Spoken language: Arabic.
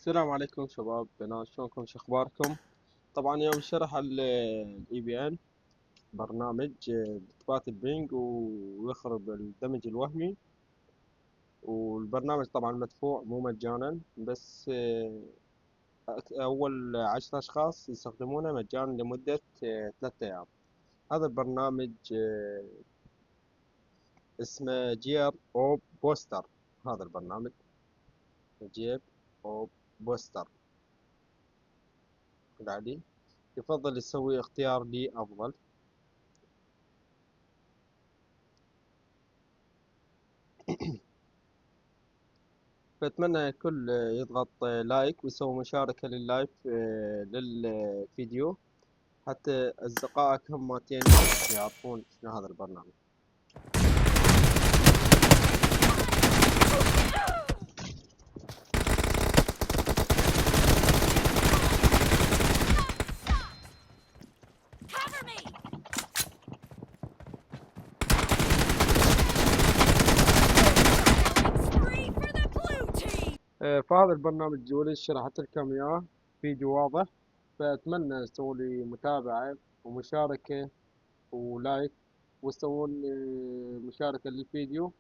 السلام عليكم شباب بنات، شلونكم؟ شو اخباركم؟ طبعا يوم شرح الاي بي ان برنامج بإثبات البنج ويخرب الدمج الوهمي. والبرنامج طبعا مدفوع مو مجانا، بس اول 10 اشخاص يستخدمونه مجانا لمدة 3 ايام. هذا البرنامج اسمه جير او بوستر. هذا البرنامج جيب او بوستر العادي. يفضل يسوي اختيار لي افضل. فأتمنى الكل يضغط لايك ويسوي مشاركة لللايف للفيديو، حتى أصدقائك هم يعرفون شنو هذا البرنامج. Cover me! Spree for the blue team! فهذا البرنامج وليد شرحت لكم إياه فيديو واضح. فأتمنى تسووا لي متابعة ومشاركة ولايك، وتسوون مشاركة للفيديو.